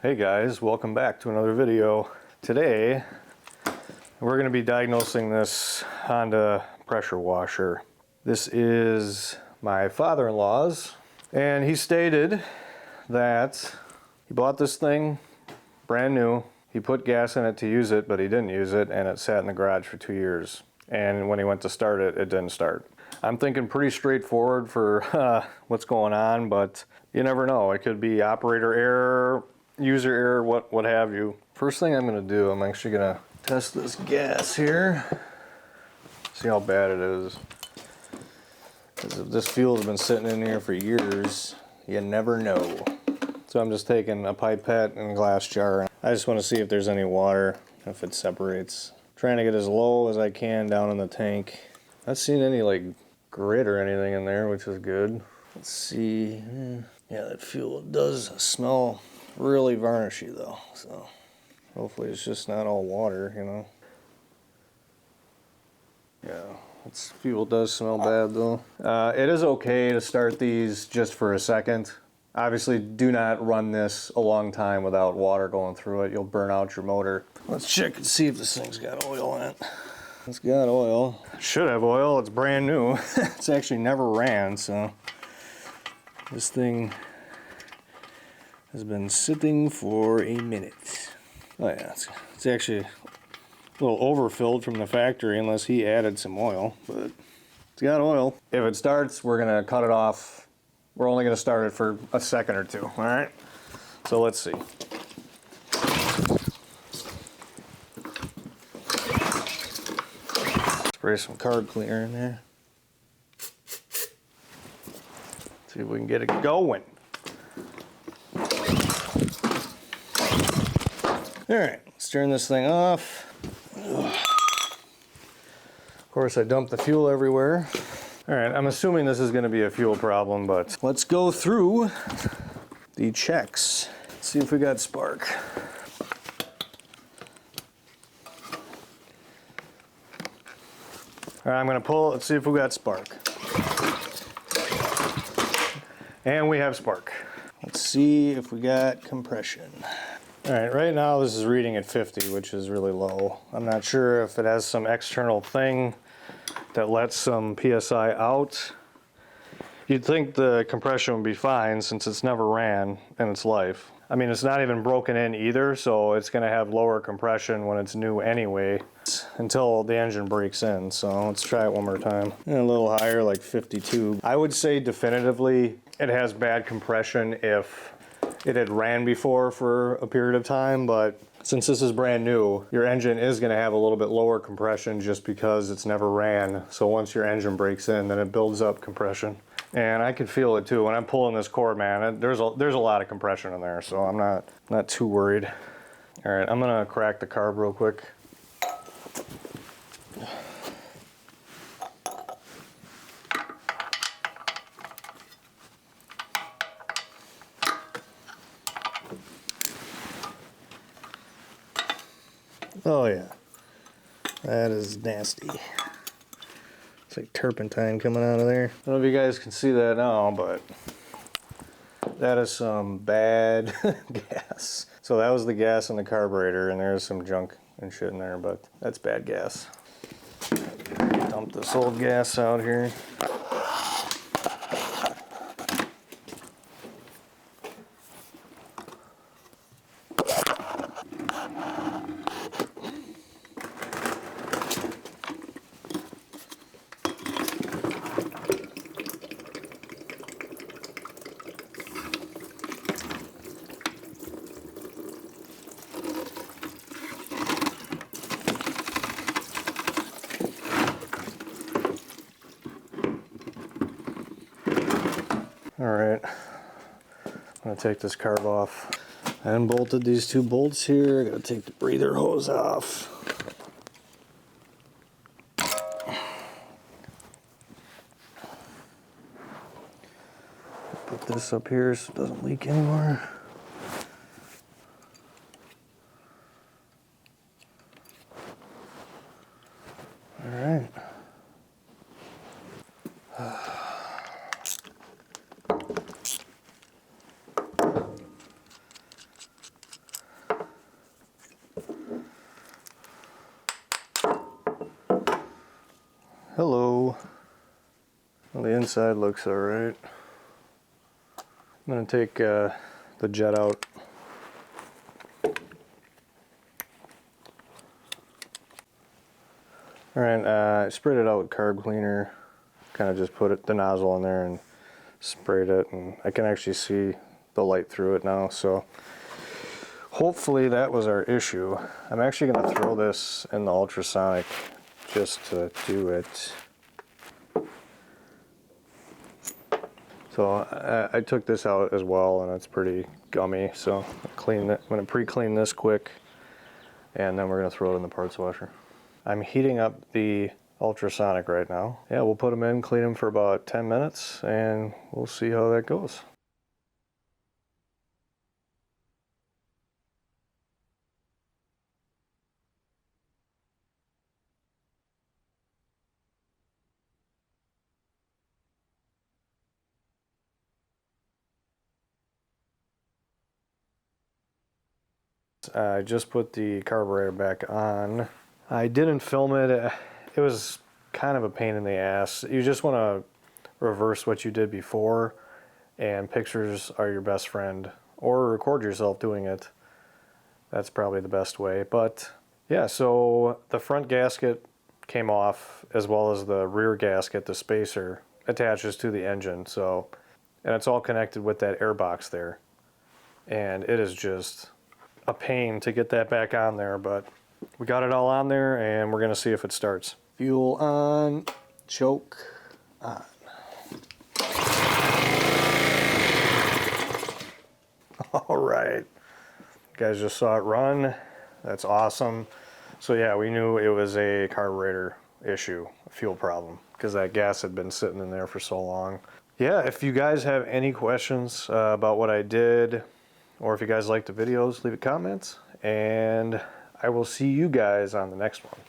Hey guys, welcome back to another video. Today we're going to be diagnosing this Honda pressure washer. This is my father-in-law's, and he stated that he bought this thing brand new. He put gas in it to use it, but he didn't use it, and it sat in the garage for 2 years. And when he went to start it, it didn't start. I'm thinking pretty straightforward for what's going on, but you never know. It could be operator error, user error, what have you. First thing I'm going to do, I'm actually going to test this gas here. See how bad it is. Because if this fuel has been sitting in here for years, you never know. So I'm just taking a pipette and a glass jar. I just want to see if there's any water, if it separates. Trying to get as low as I can down in the tank. Not seeing any like grit or anything in there, which is good. Let's see. Yeah, that fuel does smell really varnishy though, so hopefully it's just not all water, you know. Yeah, this fuel does smell bad though. It is okay to start these just for a second. Obviously, do not run this a long time without water going through it. You'll burn out your motor. Let's check and see if this thing's got oil in it. It's got oil. It should have oil. It's brand new. It's actually never ran, so this thing has been sitting for a minute. Oh yeah, it's actually a little overfilled from the factory unless he added some oil, but it's got oil. If it starts, we're gonna cut it off. We're only gonna start it for a second or two, all right? So let's see. Spray some carb cleaner in there. See if we can get it going. Alright, let's turn this thing off. Of course, I dumped the fuel everywhere. Alright, I'm assuming this is going to be a fuel problem, but let's go through the checks. See if we got spark. Alright, I'm going to pull it. Let's see if we got spark. And we have spark. Let's see if we got compression. Alright, right now this is reading at 50, which is really low. I'm not sure if it has some external thing that lets some PSI out. You'd think the compression would be fine since it's never ran in its life. I mean, it's not even broken in either, so it's going to have lower compression when it's new anyway until the engine breaks in. So let's try it one more time. And a little higher, like 52. I would say definitively it has bad compression if it had ran before for a period of time, but since this is brand new, your engine is going to have a little bit lower compression just because it's never ran. So once your engine breaks in, then it builds up compression. And I can feel it too when I'm pulling this cord, man. There's a lot of compression in there, so I'm not too worried. All right, I'm gonna crack the carb real quick. Oh yeah, that is nasty. It's like turpentine coming out of there. I don't know if you guys can see that now, but that is some bad gas. So that was the gas in the carburetor, and there's some junk and shit in there, but that's bad gas. Dump this old gas out here. Alright, I'm going to take this carb off. I unbolted these two bolts here. I got to take the breather hose off. Put this up here so it doesn't leak anymore. Alright. Hello. Well, the inside looks all right. I'm gonna take the jet out. All right, I sprayed it out with carb cleaner. Kind of just put the nozzle in there and sprayed it, and I can actually see the light through it now. So hopefully that was our issue. I'm actually gonna throw this in the ultrasonic just to do it. So I took this out as well, and it's pretty gummy. So I'm gonna pre-clean this quick, and then we're gonna throw it in the parts washer. I'm heating up the ultrasonic right now. Yeah, we'll put them in, clean them for about 10 minutes, and we'll see how that goes. I just put the carburetor back on. I didn't film it. It was kind of a pain in the ass. You just want to reverse what you did before, and pictures are your best friend, or record yourself doing it. That's probably the best way. But yeah, so the front gasket came off, as well as the rear gasket. The spacer attaches to the engine, so, and it's all connected with that air box there, and it is just a pain to get that back on there, but we got it all on there, and we're gonna see if it starts. Fuel on, choke on. All right, you guys just saw it run. That's awesome. So yeah, we knew it was a carburetor issue, a fuel problem, because that gas had been sitting in there for so long. Yeah, if you guys have any questions about what I did, or if you guys like the videos, leave a comment, and I will see you guys on the next one.